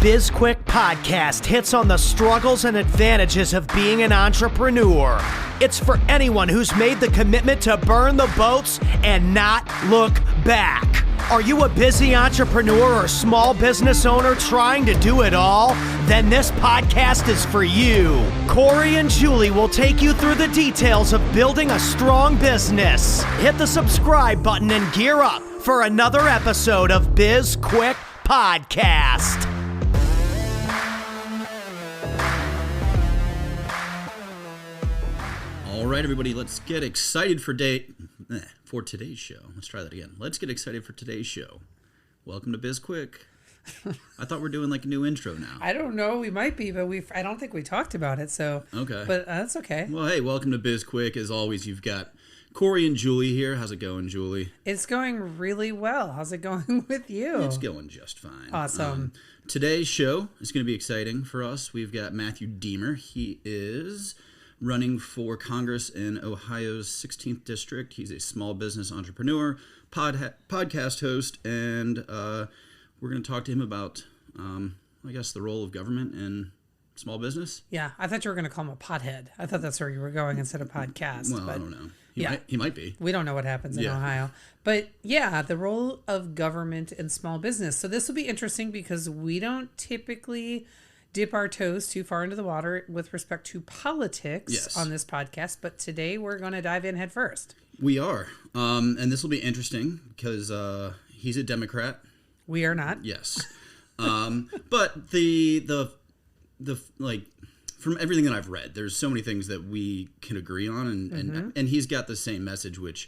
BizQuick podcast hits on the struggles and advantages of being an entrepreneur. It's for anyone who's made the commitment to burn the boats and not look back. Are you a busy entrepreneur or small business owner trying to do it all? Then this podcast is for you. Corey and Julie will take you through the details of building a strong business. Hit the subscribe button and gear up for another episode of BizQuick Podcast. All right, everybody, let's get excited for today's show. Let's try that again. Let's get excited for today's show. Welcome to BizQuick. I thought we're doing like a new intro now. I don't know. We might be, but I don't think we talked about it. So okay, but that's okay. Well, hey, welcome to BizQuick. As always, you've got Corey and Julie here. How's it going, Julie? It's going really well. How's it going with you? It's going just fine. Awesome. Today's show is going to be exciting for us. We've got Matthew Diemer. He is running for Congress in Ohio's 16th District. He's a small business entrepreneur, podcast host, and we're going to talk to him about, I guess, the role of government in small business. Yeah, I thought you were going to call him a pothead. I thought that's where you were going instead of podcast. Well, but I don't know. He might be. We don't know what happens in Ohio. But yeah, the role of government in small business. So this will be interesting because we don't typically dip our toes too far into the water with respect to politics on this podcast, but today we're going to dive in head first. We are, and this will be interesting because he's a Democrat. We are not. Yes, but the like from everything that I've read, there's so many things that we can agree on, and he's got the same message, which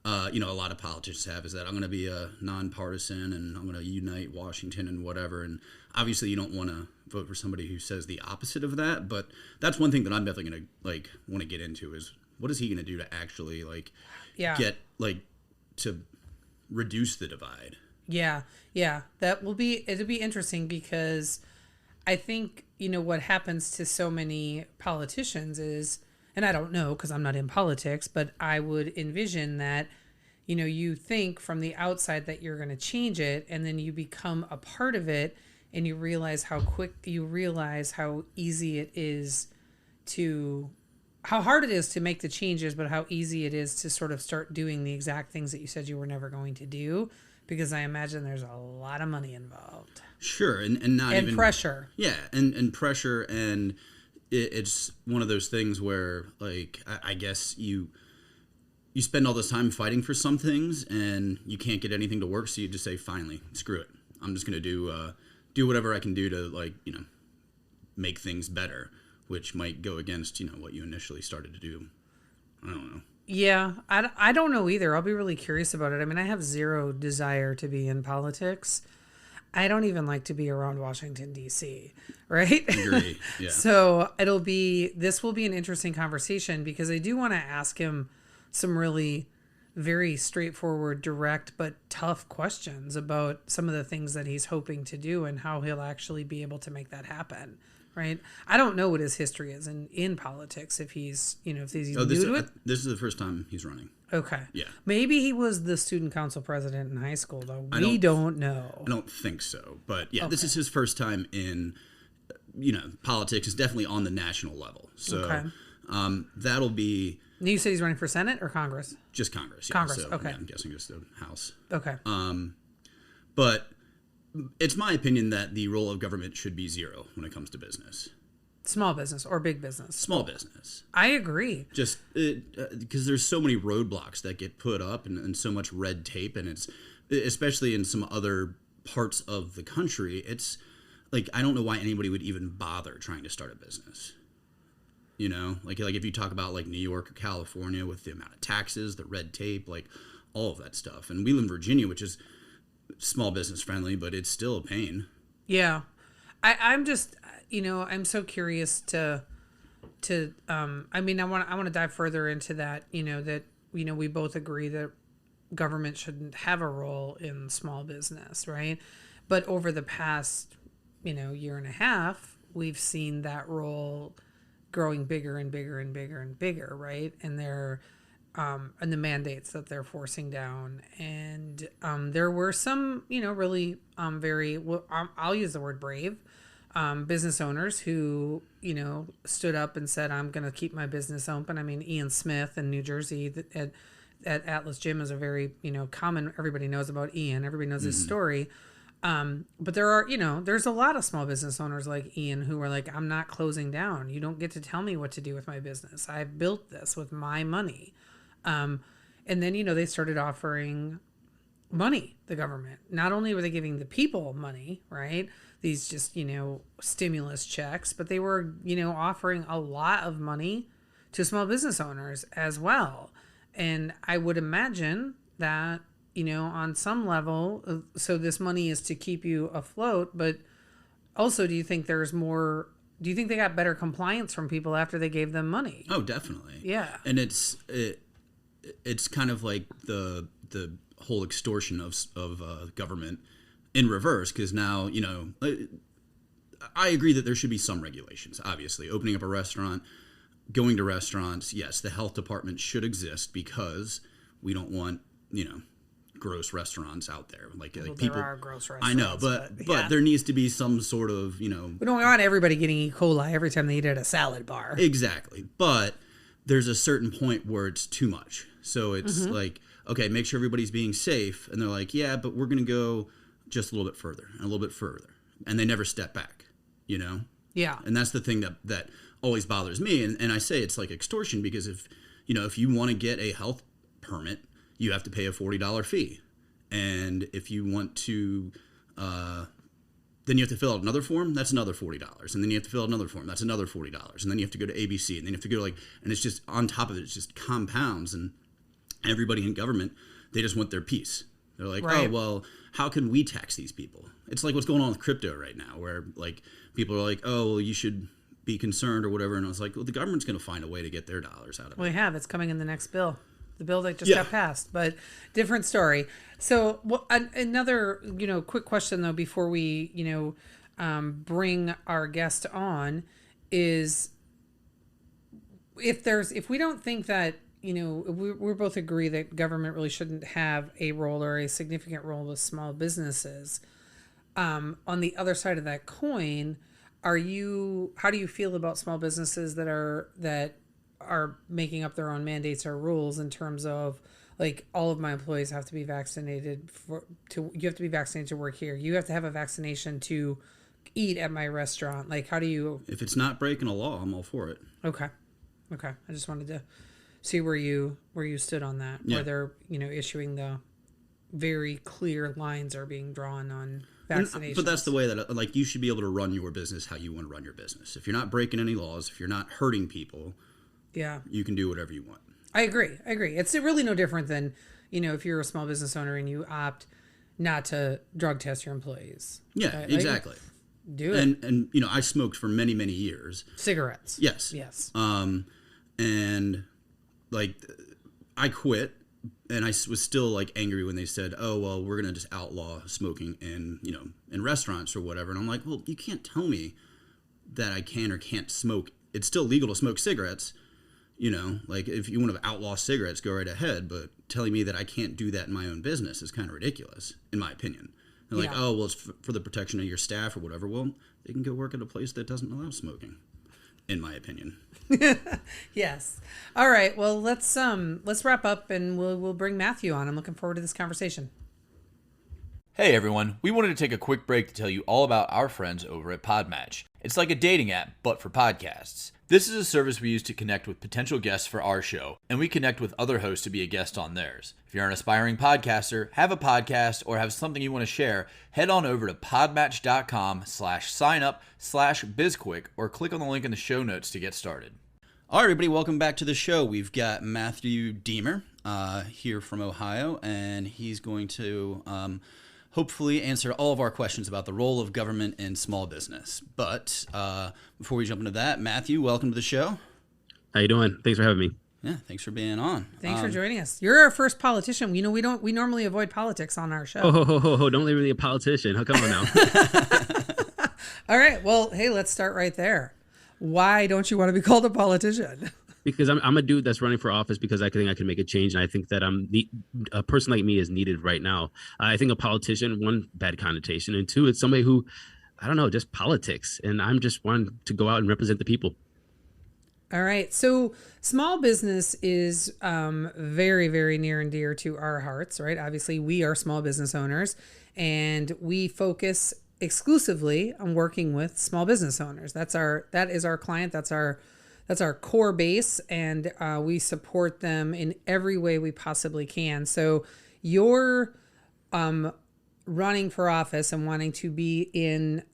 a lot of politicians have, is that I'm going to be a nonpartisan and I'm going to unite Washington and whatever. And obviously, you don't want to vote for somebody who says the opposite of that. But that's one thing that I'm definitely going to want to get into is what is he going to do to actually get to reduce the divide? Yeah. It'll be interesting because I think what happens to so many politicians is, and I don't know because I'm not in politics, but I would envision that, you think from the outside that you're going to change it, and then you become a part of it, and you realize how easy it is how hard it is to make the changes, but how easy it is to sort of start doing the exact things that you said you were never going to do, because I imagine there's a lot of money involved. Sure, and not even pressure. Yeah, and pressure, and it's one of those things where, I guess you spend all this time fighting for some things, and you can't get anything to work, so you just say, finally, screw it. I'm just going to do whatever I can do to, make things better, which might go against, what you initially started to do. I don't know. Yeah, I don't know either. I'll be really curious about it. I mean, I have zero desire to be in politics. I don't even like to be around Washington, D.C., right? Agree, yeah. So this will be an interesting conversation because I do want to ask him some really very straightforward, direct, but tough questions about some of the things that he's hoping to do and how he'll actually be able to make that happen, right? I don't know what his history is in politics, if he's new to it. This is the first time he's running. Okay. Yeah. Maybe he was the student council president in high school, though. We don't know. I don't think so. But yeah, okay. This is his first time in, politics. It's definitely on the national level. So that'll be... You said he's running for Senate or Congress? Just Congress. Yeah. Congress, so, okay. Yeah, I'm guessing just the House. Okay. But it's my opinion that the role of government should be zero when it comes to business. Small business or big business? Small business. I agree. Just because there's so many roadblocks that get put up and so much red tape, and it's especially in some other parts of the country, it's I don't know why anybody would even bother trying to start a business. If you talk about New York or California with the amount of taxes, the red tape, all of that stuff. And we live in Virginia, which is small business friendly, but it's still a pain. Yeah. I'm just, I'm so curious I want to dive further into that, we both agree that government shouldn't have a role in small business, right? But over the past, year and a half, we've seen that role growing bigger and bigger and bigger and bigger, right? And and the mandates that they're forcing down. And there were some, really very, well, I'll use the word brave, business owners who, stood up and said, I'm going to keep my business open. I mean, Ian Smith in New Jersey at Atlas Gym is a very, common, everybody knows about Ian. Everybody knows his story. But there are, there's a lot of small business owners like Ian who are like, I'm not closing down. You don't get to tell me what to do with my business. I've built this with my money. And then, they started offering money, the government. Not only were they giving the people money, right? These just, stimulus checks, but they were, offering a lot of money to small business owners as well. And I would imagine that, on some level, so this money is to keep you afloat, but also do you think they got better compliance from people after they gave them money? Oh, definitely. Yeah. And it's kind of like the whole extortion of government in reverse, because now, I agree that there should be some regulations, obviously. Opening up a restaurant, going to restaurants, yes, the health department should exist because we don't want, gross restaurants out there. Like people, there are gross restaurants. I know, but there needs to be some sort of, We don't want everybody getting E. coli every time they eat at a salad bar. Exactly. But there's a certain point where it's too much. So it's like, okay, make sure everybody's being safe. And they're like, yeah, but we're going to go just a little bit further and a little bit further. And they never step back, Yeah. And that's the thing that always bothers me. And I say it's like extortion because if you want to get a health permit, you have to pay a $40 fee. And if you want to, then you have to fill out another form, that's another $40. And then you have to fill out another form, that's another $40. And then you have to go to ABC, and then you have to go and it's just on top of it, it's just compounds. And everybody in government, they just want their piece. They're like, right. Oh, well, how can we tax these people? It's like what's going on with crypto right now, where like people are like, oh, well, you should be concerned or whatever. And I was like, well, the government's going to find a way to get their dollars out of it. Well, they have. It's coming in the next bill. The bill that just got passed, but different story. So another, quick question though, before we, bring our guest on is if we don't think that, we both agree that government really shouldn't have a role or a significant role with small businesses. On the other side of that coin, how do you feel about small businesses that are making up their own mandates or rules in terms of like all of my employees have to be vaccinated you have to be vaccinated to work here. You have to have a vaccination to eat at my restaurant. Like, how do you? If it's not breaking a law, I'm all for it. Okay. I just wanted to see where you stood on that. Yeah. Where they're issuing the very clear lines are being drawn on vaccinations. But that's the way that you should be able to run your business how you want to run your business. If you're not breaking any laws, if you're not hurting people. Yeah, you can do whatever you want. I agree. It's really no different than, if you're a small business owner and you opt not to drug test your employees. Yeah, exactly. Do it. And I smoked for many, many years. Cigarettes. Yes. And I quit, and I was still angry when they said, oh, well, we're going to just outlaw smoking in restaurants or whatever. And I'm like, well, you can't tell me that I can or can't smoke. It's still legal to smoke cigarettes. If you want to outlaw cigarettes, go right ahead. But telling me that I can't do that in my own business is kind of ridiculous, in my opinion. They're like, oh, well, it's for the protection of your staff or whatever. Well, they can go work at a place that doesn't allow smoking, in my opinion. Yes. All right. Well, let's wrap up and we'll bring Matthew on. I'm looking forward to this conversation. Hey everyone, we wanted to take a quick break to tell you all about our friends over at Podmatch. It's like a dating app, but for podcasts. This is a service we use to connect with potential guests for our show, and we connect with other hosts to be a guest on theirs. If you're an aspiring podcaster, have a podcast, or have something you want to share, head on over to podmatch.com/signup/bizquick or click on the link in the show notes to get started. All right, everybody, welcome back to the show. We've got Matthew Diemer here from Ohio, and he's going to hopefully answer all of our questions about the role of government in small business. But before we jump into that, Matthew, welcome to the show. How you doing? Thanks for having me. Yeah, thanks for being on. Thanks for joining us. You're our first politician. We normally avoid politics on our show. Don't leave me a politician. How come on now? All right. Well, hey, let's start right there. Why don't you want to be called a politician? because I'm a dude that's running for office because I think I can make a change, and I think that a person like me is needed right now. I think a politician, one, bad connotation, and two, it's somebody who, I don't know, just politics, and I'm just one to go out and represent the people. All right. So small business is very, very near and dear to our hearts, right? Obviously, we are small business owners and we focus exclusively on working with small business owners. That is our client. That's our core base, and we support them in every way we possibly can. So you're running for office and wanting to be in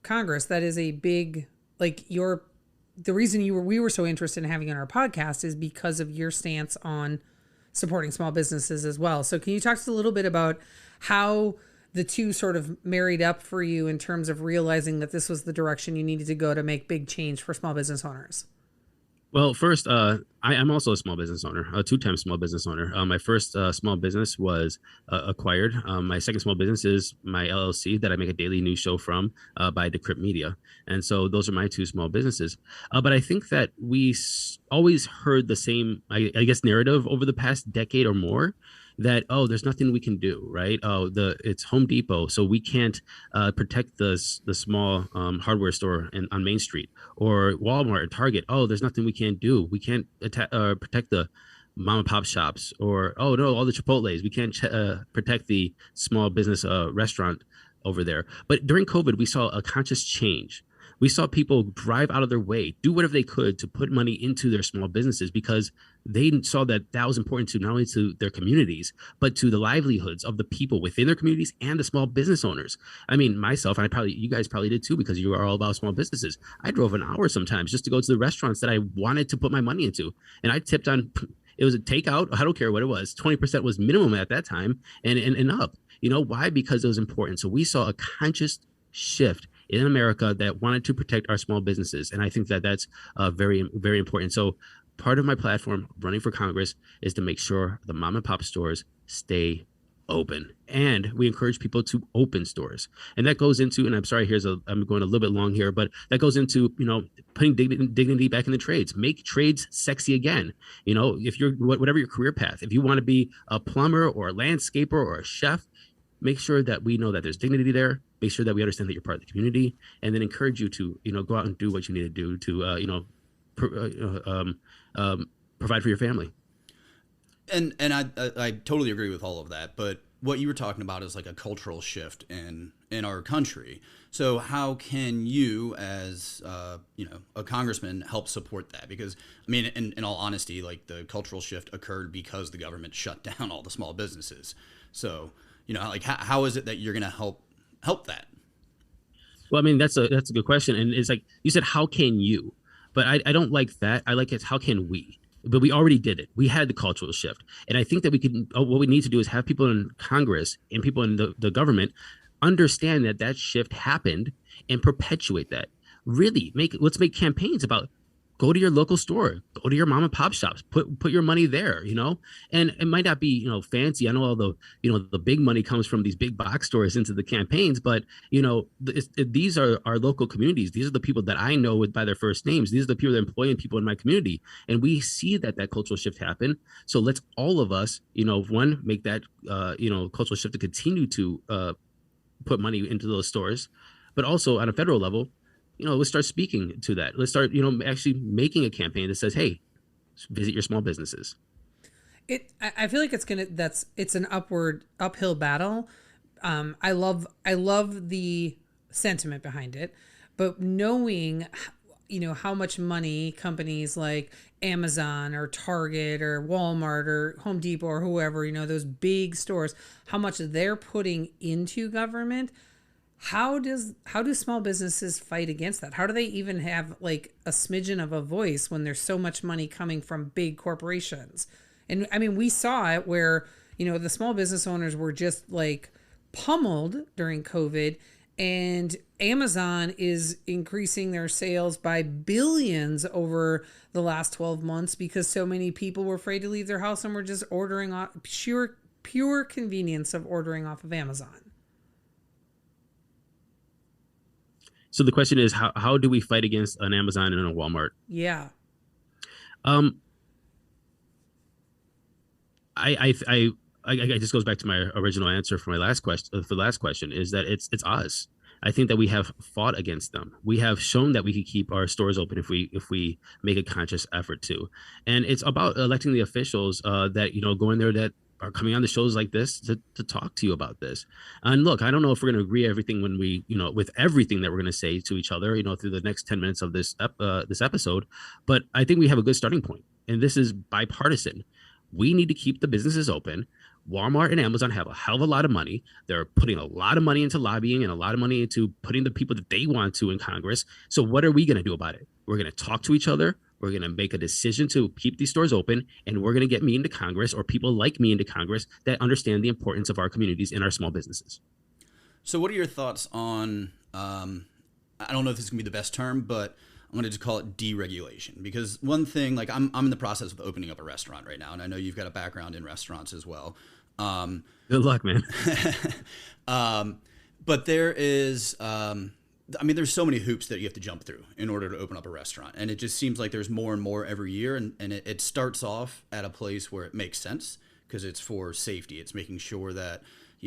Congress. That is a big, like, the reason we were so interested in having on our podcast is because of your stance on supporting small businesses as well. So can you talk to us a little bit about how the two sort of married up for you in terms of realizing that this was the direction you needed to go to make big change for small business owners? Well, first, I'm also a small business owner, a two-time small business owner. My first small business was acquired. My second small business is my LLC that I make a daily news show from by Decrypt Media. And so those are my two small businesses. But I think that we always heard the same, I guess, narrative over the past decade or more, that, oh, there's nothing we can do, right? Oh, it's Home Depot, so we can't protect the small hardware store on Main Street, or Walmart and Target. Oh, there's nothing we can't do. We can't protect the mom and pop shops, or, oh no, all the Chipotles. We can't protect the small business restaurant over there. But during COVID, we saw a conscious change. We saw people drive out of their way, do whatever they could to put money into their small businesses, because they saw that was important to not only to their communities, but to the livelihoods of the people within their communities and the small business owners. I mean, myself, and you guys probably did too, because you are all about small businesses. I drove an hour sometimes just to go to the restaurants that I wanted to put my money into. And I tipped on, it was a takeout. I don't care what it was. 20% was minimum at that time, and up. You know why? Because it was important. So we saw a conscious shift in America that wanted to protect our small businesses. And I think that that's very, very important. So part of my platform running for Congress is to make sure the mom and pop stores stay open. And we encourage people to open stores. And that goes into, and I'm sorry, I'm going a little bit long here, but that goes into, putting dignity back in the trades. Make trades sexy again. If you're, whatever your career path, if you want to be a plumber or a landscaper or a chef, make sure that we know that there's dignity there. Make sure that we understand that you're part of the community, and then encourage you to, go out and do what you need to do to, provide for your family. And I totally agree with all of that. But what you were talking about is like a cultural shift in our country. So how can you, as a congressman, help support that? Because I mean, in all honesty, like, the cultural shift occurred because the government shut down all the small businesses. So how is it that you're going to help that? Well, I mean, that's a good question. And it's like you said, how can you? But I don't like that. I like it, how can we? But we already did it. We had the cultural shift. And I think that what we need to do is have people in Congress and people in the government understand that shift happened and perpetuate that. Really let's make campaigns about, go to your local store, go to your mom and pop shops, put your money there, and it might not be, fancy. I know all the big money comes from these big box stores into the campaigns, but these are our local communities. These are the people that I know by their first names. These are the people that are employing people in my community. And we see that cultural shift happen. So let's all of us, one, make that, cultural shift to continue to put money into those stores, but also on a federal level, let's start speaking to that. Let's start, actually making a campaign that says, hey, visit your small businesses. I feel like it's an uphill battle. I love the sentiment behind it, but knowing, how much money companies like Amazon or Target or Walmart or Home Depot or whoever, those big stores, how much they're putting into government. How do small businesses fight against that? How do they even have like a smidgen of a voice when there's so much money coming from big corporations? And I mean, we saw it where, the small business owners were just like pummeled during COVID, and Amazon is increasing their sales by billions over the last 12 months because so many people were afraid to leave their house and were just ordering off pure convenience of ordering off of Amazon. So the question is, how do we fight against an Amazon and a Walmart? Yeah. Um, I just goes back to my original answer for my last question. For the last question, is that it's us. I think that we have fought against them. We have shown that we could keep our stores open if we make a conscious effort to, and it's about electing the officials that go in there that are coming on the shows like this to talk to you about this. And look, I don't know if we're going to agree everything when we with everything that we're going to say to each other through the next 10 minutes of this episode, but I think we have a good starting point, and this is bipartisan. We need to keep the businesses open. Walmart and Amazon have a hell of a lot of money. They're putting a lot of money into lobbying and a lot of money into putting the people that they want to in Congress. So what are we going to do about it? We're going to talk to each other. We're going to make a decision to keep these stores open, and we're going to get me into Congress, or people like me into Congress, that understand the importance of our communities and our small businesses. So what are your thoughts on, I don't know if this is going to be the best term, but I'm going to just call it deregulation, because one thing, like I'm in the process of opening up a restaurant right now, and I know you've got a background in restaurants as well. Good luck, man. But there is, there's so many hoops that you have to jump through in order to open up a restaurant, and it just seems like there's more and more every year, and it starts off at a place where it makes sense because it's for safety. It's making sure that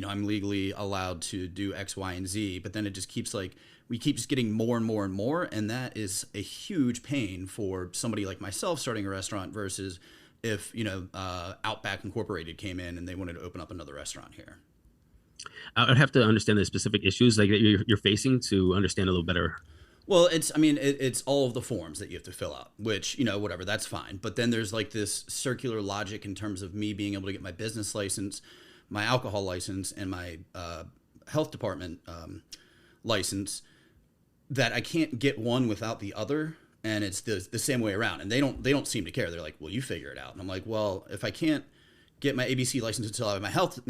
I'm legally allowed to do X, Y, and Z, but then it just keeps we keep just getting more and more and more, and that is a huge pain for somebody like myself starting a restaurant versus if Outback Incorporated came in and they wanted to open up another restaurant here. I'd have to understand the specific issues like you're facing to understand a little better. Well, it's all of the forms that you have to fill out, which, whatever, that's fine. But then there's like this circular logic in terms of me being able to get my business license, my alcohol license, and my health department license, that I can't get one without the other. And it's the same way around. And they don't seem to care. They're like, well, you figure it out. And I'm like, well, if I can't get my ABC license until I have my health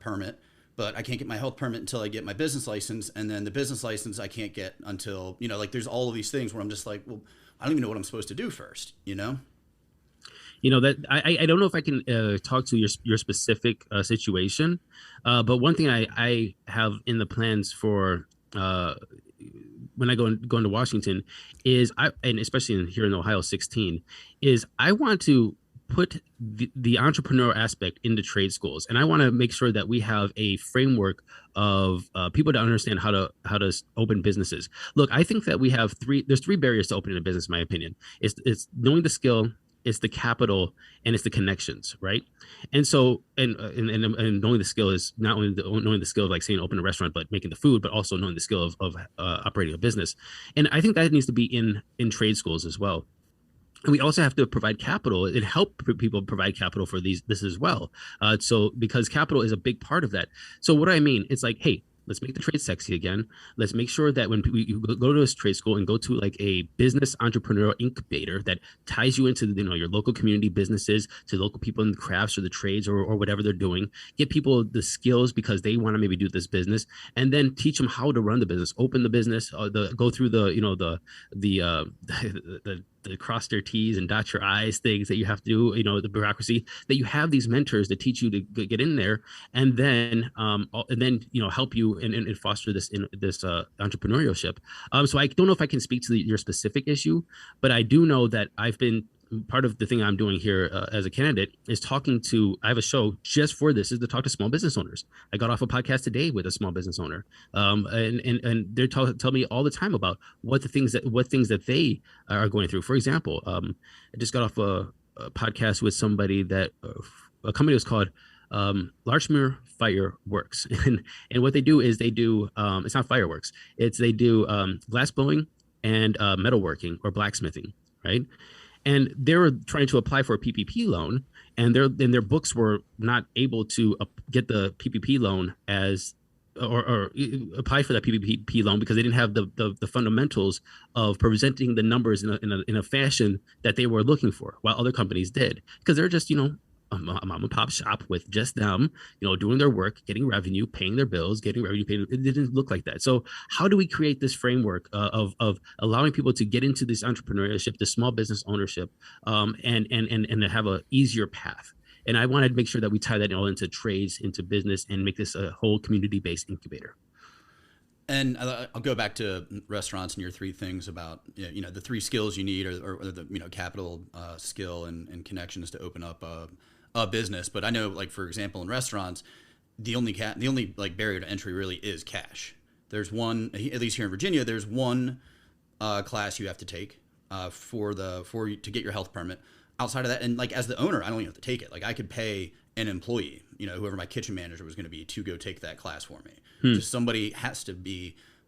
permit, but I can't get my health permit until I get my business license, and then the business license I can't get until, there's all of these things where I'm just like, well, I don't even know what I'm supposed to do first, that I don't know if I can talk to your specific situation, but one thing I have in the plans for when I go into Washington is and especially here in Ohio 16, is I want to put the entrepreneur aspect into trade schools, and I want to make sure that we have a framework of people to understand how to open businesses. Look, I think that there's three barriers to opening a business, in my opinion. It's knowing the skill, it's the capital, and it's the connections, right? And so, and knowing the skill is not only knowing the skill of like saying open a restaurant, but making the food, but also knowing the skill of operating a business. And I think that needs to be in trade schools as well. And we also have to provide capital and help people provide capital for this as well. So because capital is a big part of that. So what do I mean? It's like, hey, let's make the trade sexy again. Let's make sure that when you go to a trade school and go to like a business entrepreneurial incubator that ties you into your local community businesses, to local people in the crafts or the trades or whatever they're doing, get people the skills because they want to maybe do this business, and then teach them how to run the business, open the business, go through the cross their T's and dot your I's things that you have to do, the bureaucracy, that you have these mentors that teach you to get in there, and then help you and foster this entrepreneurship. So I don't know if I can speak to your specific issue, but I do know that I've been part of the thing I'm doing here as a candidate is I have a show just for this, is to talk to small business owners. I got off a podcast today with a small business owner, and they're tell me all the time about what things that they are going through. For example, I just got off a podcast with somebody that a company was called Larchmere Fireworks, and what they do is they do it's not fireworks, they do glass blowing and metalworking or blacksmithing, right? And they were trying to apply for a PPP loan, and their books were not able to get the PPP loan or apply for that PPP loan because they didn't have the fundamentals of presenting the numbers in a fashion that they were looking for, while other companies did, because they're just a mom and pop shop with just them, doing their work, getting revenue, paying their bills, it didn't look like that. So how do we create this framework of allowing people to get into this entrepreneurship, this small business ownership, and to have a easier path? And I wanted to make sure that we tie that all into trades, into business, and make this a whole community-based incubator. And I'll go back to restaurants and your three things about, the three skills you need or the, capital, skill and connections to open up a business. But I know, like, for example, in restaurants, the only like barrier to entry really is cash. There's one, at least here in Virginia, there's one class you have to take to get your health permit. Outside of that, and like as the owner, I don't even have to take it. Like I could pay an employee, whoever my kitchen manager was going to be, to go take that class for me. Just somebody has to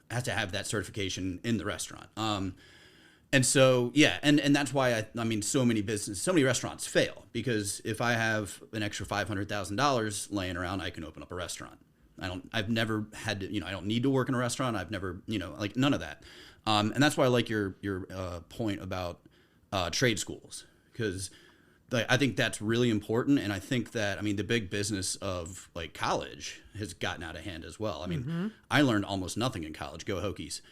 have that certification in the restaurant. And so, yeah, and that's why I mean, so many restaurants fail, because if I have an extra $500,000 laying around, I can open up a restaurant. I've never had to, I don't need to work in a restaurant. I've never, like none of that. And that's why I like your point about trade schools, because I think that's really important. And I think that, the big business of like college has gotten out of hand as well. I mean, I learned almost nothing in college. Go Hokies.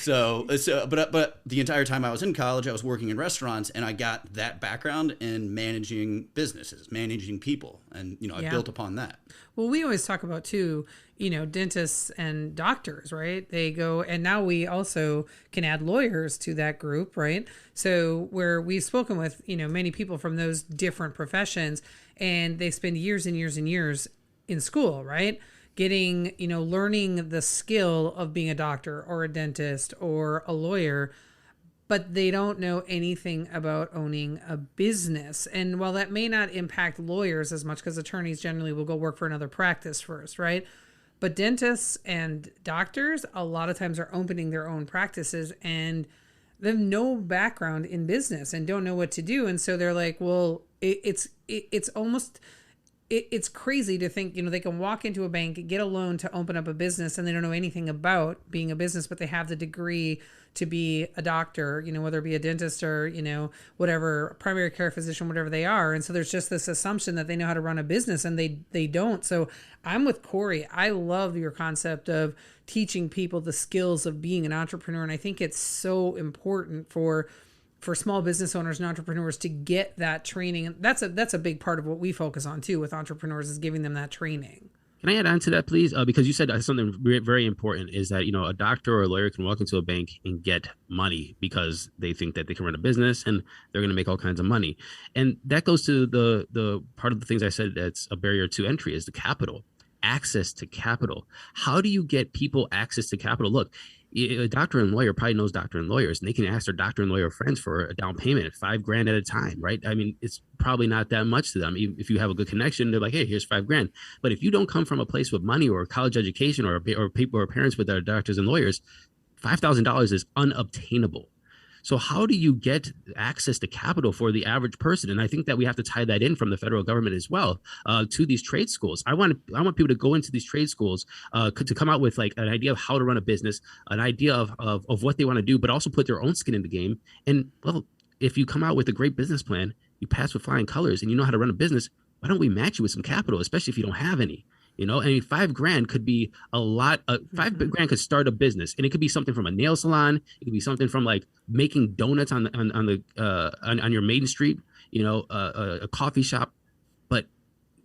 But the entire time I was in college, I was working in restaurants, and I got that background in managing businesses, managing people, and I built upon that. Well, we always talk about too, dentists and doctors, right? They go, and now we also can add lawyers to that group, right? So where we've spoken with, many people from those different professions, and they spend years and years and years in school, right? Getting, learning the skill of being a doctor or a dentist or a lawyer, but they don't know anything about owning a business. And while that may not impact lawyers as much, because attorneys generally will go work for another practice first, right? But dentists and doctors a lot of times are opening their own practices, and they have no background in business and don't know what to do. And so they're like, well, it's almost... It's crazy to think, they can walk into a bank, get a loan to open up a business, and they don't know anything about being a business, but they have the degree to be a doctor, whether it be a dentist or, whatever, primary care physician, whatever they are. And so there's just this assumption that they know how to run a business, and they don't. So I'm with Corey. I love your concept of teaching people the skills of being an entrepreneur. And I think it's so important for small business owners and entrepreneurs to get that training. And that's a big part of what we focus on too with entrepreneurs, is giving them that training. Can I add on to that, please? Because you said something very important, is that, a doctor or a lawyer can walk into a bank and get money because they think that they can run a business and they're going to make all kinds of money. And that goes to the part of the things I said that's a barrier to entry, is the capital, access to capital. How do you get people access to capital? Look, a doctor and lawyer probably knows doctor and lawyers, and they can ask their doctor and lawyer friends for a down payment at $5,000 at a time, right? I mean, it's probably not that much to them. If you have a good connection, they're like, hey, here's $5,000. But if you don't come from a place with money or a college education or people or parents with their doctors and lawyers, $5,000 is unobtainable. So how do you get access to capital for the average person? And I think that we have to tie that in from the federal government as well to these trade schools. I want people to go into these trade schools to come out with like an idea of how to run a business, an idea of what they want to do, but also put their own skin in the game. And well, if you come out with a great business plan, you pass with flying colors, and you know how to run a business, why don't we match you with some capital, especially if you don't have any? $5,000 could be a lot. $5,000 could start a business, and it could be something from a nail salon. It could be something from like making donuts on your main street. A coffee shop. But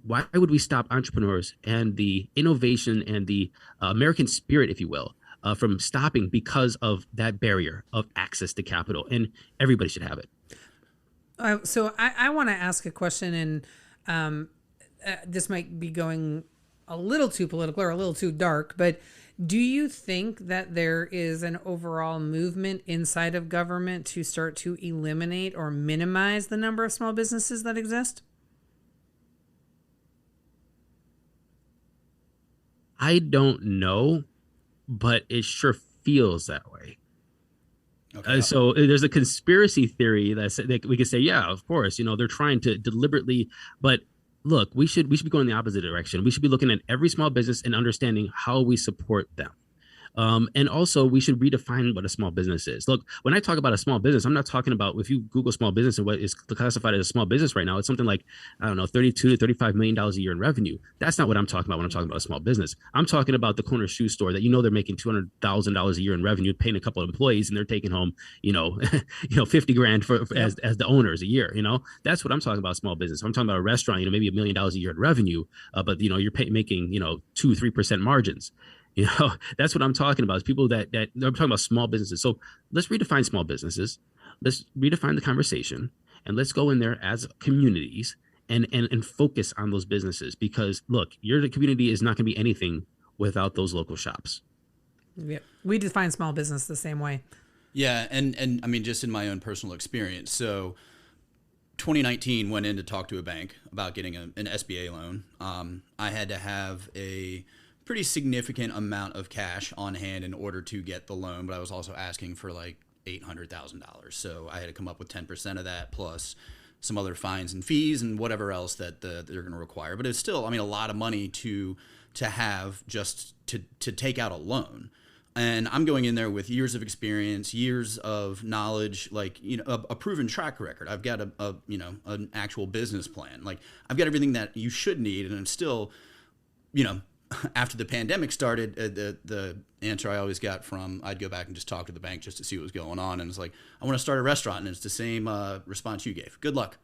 why would we stop entrepreneurs and the innovation and the American spirit, if you will, from stopping because of that barrier of access to capital? And everybody should have it. So I want to ask a question, and this might be going a little too political or a little too dark, but do you think that there is an overall movement inside of government to start to eliminate or minimize the number of small businesses that exist? I don't know, but it sure feels that way. Okay. So there's a conspiracy theory that we could say, yeah, of course, they're trying to deliberately, but look, we should be going the opposite direction. We should be looking at every small business and understanding how we support them. And also, we should redefine what a small business is. Look, when I talk about a small business, I'm not talking about, if you Google small business and what is classified as a small business right now, it's something like, I don't know, $32 to $35 million a year in revenue. That's not what I'm talking about when I'm talking about a small business. I'm talking about the corner shoe store that, they're making $200,000 a year in revenue, paying a couple of employees, and they're taking home, 50 grand as the owners a year. That's what I'm talking about, small business. I'm talking about a restaurant, maybe $1 million a year in revenue, but you're making 2-3% margins. That's what I'm talking about. Is people that I'm talking about small businesses. So let's redefine small businesses. Let's redefine the conversation, and let's go in there as communities and focus on those businesses, because look, your community is not going to be anything without those local shops. Yeah, we define small business the same way. Yeah, and I mean, just in my own personal experience. So 2019 went in to talk to a bank about getting an SBA loan. I had to have a pretty significant amount of cash on hand in order to get the loan, but I was also asking for like $800,000. So I had to come up with 10% of that plus some other fines and fees and whatever else that they're going to require. But it's still, I mean, a lot of money to have just to take out a loan. And I'm going in there with years of experience, years of knowledge, like, a proven track record. I've got an actual business plan. Like, I've got everything that you should need, and I'm still, after the pandemic started, the answer I always got I'd go back and just talk to the bank just to see what was going on. And it's like, I want to start a restaurant. And it's the same response you gave. Good luck.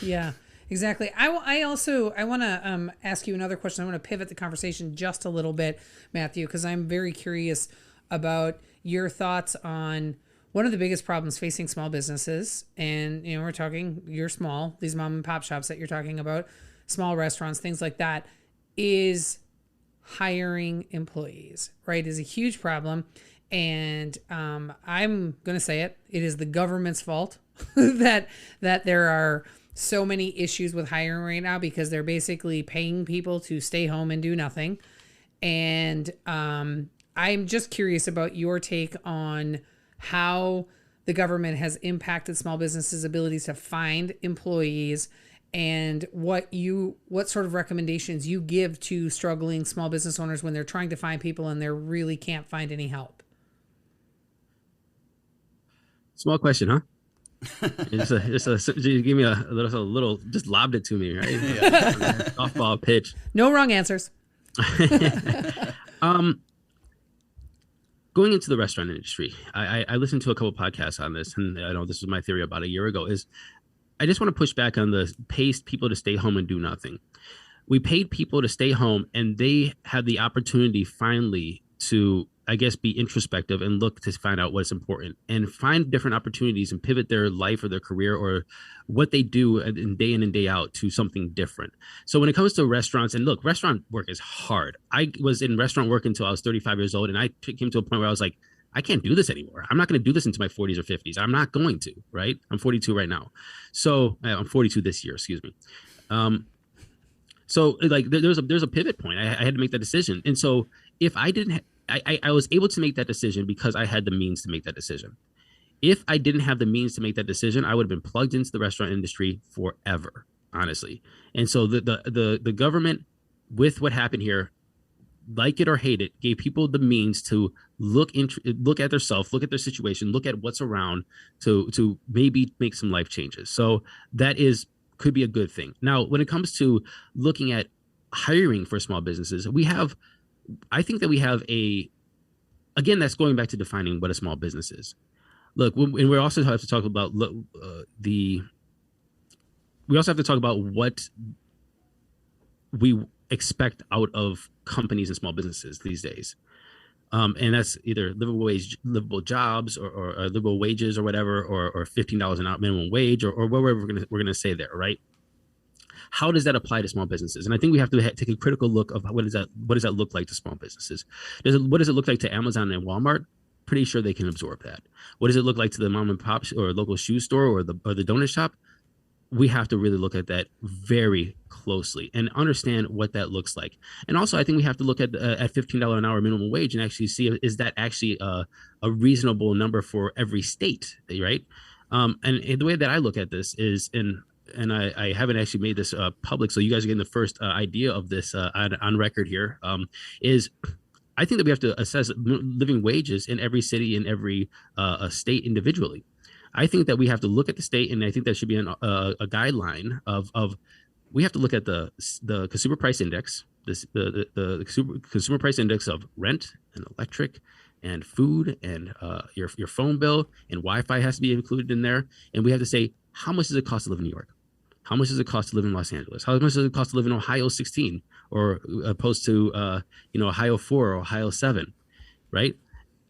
Yeah, exactly. I want to ask you another question. I want to pivot the conversation just a little bit, Matthew, because I'm very curious about your thoughts on one of the biggest problems facing small businesses. And, we're talking, you're small, these mom and pop shops that you're talking about, small restaurants, things like that, is hiring employees, right? Is a huge problem. And I'm going to say it is the government's fault that there are so many issues with hiring right now, because they're basically paying people to stay home and do nothing. And I'm just curious about your take on how the government has impacted small businesses' abilities to find employees, and what sort of recommendations you give to struggling small business owners when they're trying to find people and they really can't find any help. Small question, huh? You give me a little, just lobbed it to me, right? Yeah. Softball pitch. No wrong answers. Going into the restaurant industry, I listened to a couple podcasts on this, and I know this was my theory about a year ago, is I just want to push back on the pays people to stay home and do nothing. We paid people to stay home, and they had the opportunity finally to, I guess, be introspective and look to find out what's important and find different opportunities and pivot their life or their career or what they do in and day out to something different. So when it comes to restaurants, and look, restaurant work is hard. I was in restaurant work until I was 35 years old, and I came to a point where I was like, I can't do this anymore. I'm not going to do this into my 40s or 50s. I'm not going to, right? I'm 42 right now. So I'm 42 this year, excuse me. So like there's a pivot point. I had to make that decision. And so if I didn't, I was able to make that decision because I had the means to make that decision. If I didn't have the means to make that decision, I would have been plugged into the restaurant industry forever, honestly. And so the government, with what happened here, like it or hate it, gave people the means to look at themselves, look at their situation, look at what's around to maybe make some life changes. So that could be a good thing. Now, when it comes to looking at hiring for small businesses, I think that we have again, that's going back to defining what a small business is. Look, and we also have to talk about we also have to talk about what we expect out of companies and small businesses these days. And that's either livable jobs or livable wages or whatever, or $15 an hour minimum wage or whatever we're gonna say there, right? How does that apply to small businesses? And I think we have to take a critical look of what does that look like to small businesses? What does it look like to Amazon and Walmart? Pretty sure they can absorb that. What does it look like to the mom and pop or local shoe store or the donut shop? We have to really look at that very closely and understand what that looks like. And also, I think we have to look at $15 an hour minimum wage and actually see, is that actually a reasonable number for every state, right? And the way that I look at this is, and I haven't actually made this public, so you guys are getting the first idea of this on record here, is I think that we have to assess living wages in every city, in every state individually. I think that we have to look at the state, and I think that should be a guideline of we have to look at the consumer price index, the consumer price index of rent and electric and food and your phone bill, and Wi-Fi has to be included in there. And we have to say, how much does it cost to live in New York? How much does it cost to live in Los Angeles? How much does it cost to live in Ohio 16, or opposed to Ohio 4 or Ohio 7, right?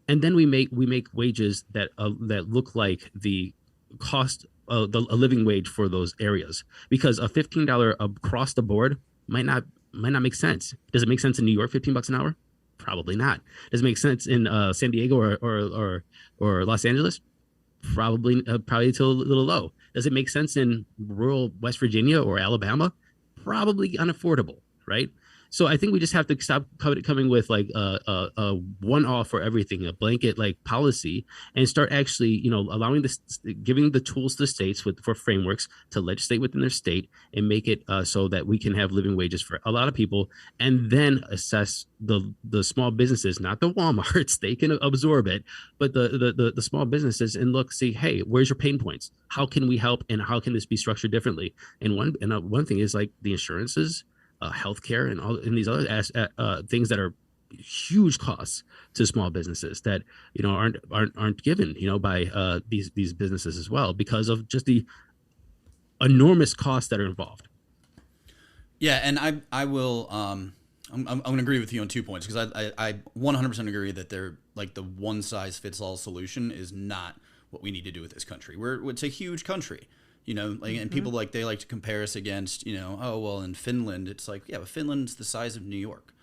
And then we make wages that look like the cost of a living wage for those areas, because a $15 across the board might not make sense. Does it make sense in New York, $15 an hour? Probably not. Does it make sense in San Diego or Los Angeles? Probably too a little low. Does it make sense in rural West Virginia or Alabama? Probably unaffordable, right? So I think we just have to stop coming with like a one-off for everything, a blanket like policy, and start actually, allowing giving the tools to the states for frameworks to legislate within their state and make it so that we can have living wages for a lot of people, and then assess the small businesses, not the Walmarts, they can absorb it, but the small businesses, and see, hey, where's your pain points? How can we help, and how can this be structured differently? And one thing is like the insurances, healthcare, and these other things that are huge costs to small businesses that aren't given by these businesses as well, because of just the enormous costs that are involved. Yeah, and I will I'm going to agree with you on 2 points, because I 100% agree that they're like the one size fits all solution is not what we need to do with this country. It's a huge country. And people they like to compare us against, in Finland, it's like, yeah, but Finland's the size of New York.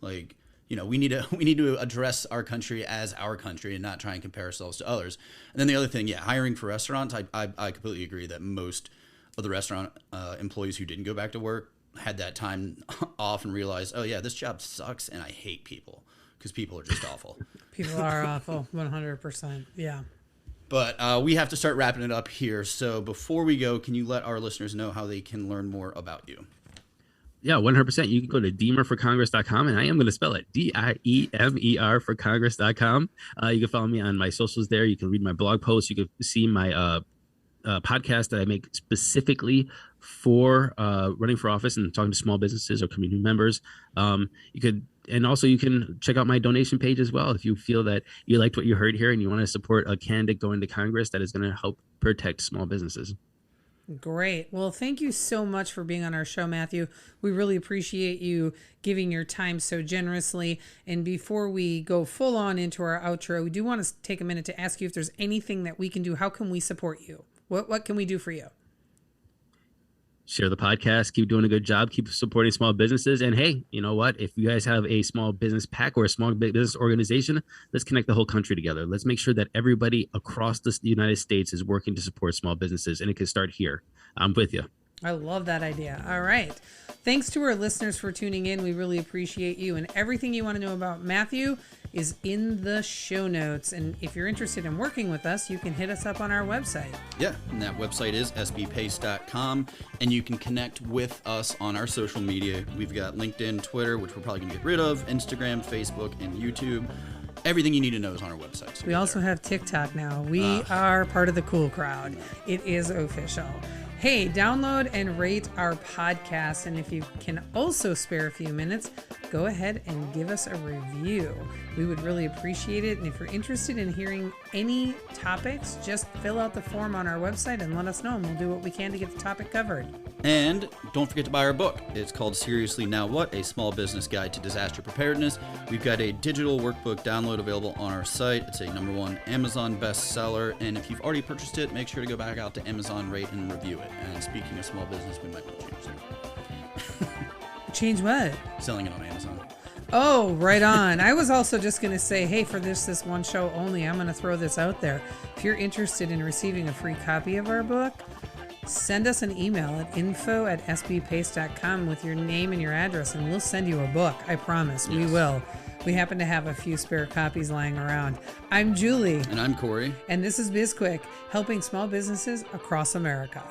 We need to address our country as our country and not try and compare ourselves to others. And then the other thing, hiring for restaurants, I completely agree that most of the restaurant employees who didn't go back to work had that time off and realized, oh yeah, this job sucks and I hate people, because people are just awful. People are awful, 100%. Yeah. But we have to start wrapping it up here. So before we go, can you let our listeners know how they can learn more about you? Yeah, 100%. You can go to DiemerForCongress.com, and I am going to spell it DIEMER for Congress.com. You can follow me on my socials there. You can read my blog posts. You can see my podcast that I make specifically for running for office and talking to small businesses or community members. And also you can check out my donation page as well if you feel that you liked what you heard here and you want to support a candidate going to Congress that is going to help protect small businesses. Great. Well, thank you so much for being on our show, Matthew. We really appreciate you giving your time so generously. And before we go full on into our outro, we do want to take a minute to ask you if there's anything that we can do. How can we support you? What can we do for you? Share the podcast, keep doing a good job, keep supporting small businesses. And hey, you know what? If you guys have a small business pack or a small business organization, let's connect the whole country together. Let's make sure that everybody across the United States is working to support small businesses, and it can start here. I'm with you. I love that idea. All right. Thanks to our listeners for tuning in. We really appreciate you. And everything you want to know about Matthew is in the show notes. And if you're interested in working with us, you can hit us up on our website. Yeah, and that website is sbpace.com. And you can connect with us on our social media. We've got LinkedIn, Twitter, which we're probably going to get rid of, Instagram, Facebook, and YouTube. Everything you need to know is on our website. So we also have TikTok now. We are part of the cool crowd. It is official. Hey, download and rate our podcast. And if you can also spare a few minutes, go ahead and give us a review. We would really appreciate it. And if you're interested in hearing any topics, just fill out the form on our website and let us know, and we'll do what we can to get the topic covered. And don't forget to buy our book. It's called Seriously Now What? A Small Business Guide to Disaster Preparedness. We've got a digital workbook download available on our site. It's a #1 Amazon bestseller. And if you've already purchased it, make sure to go back out to Amazon, rate, and review it. And speaking of small business, we might want to change that. Change what? Selling it on Amazon. Oh, right on. I was also just going to say, hey, for this one show only, I'm going to throw this out there. If you're interested in receiving a free copy of our book, send us an email at info@sbpace.com with your name and your address, and we'll send you a book. I promise. Yes. We will. We happen to have a few spare copies lying around. I'm Julie. And I'm Corey. And this is BizQuick, helping small businesses across America.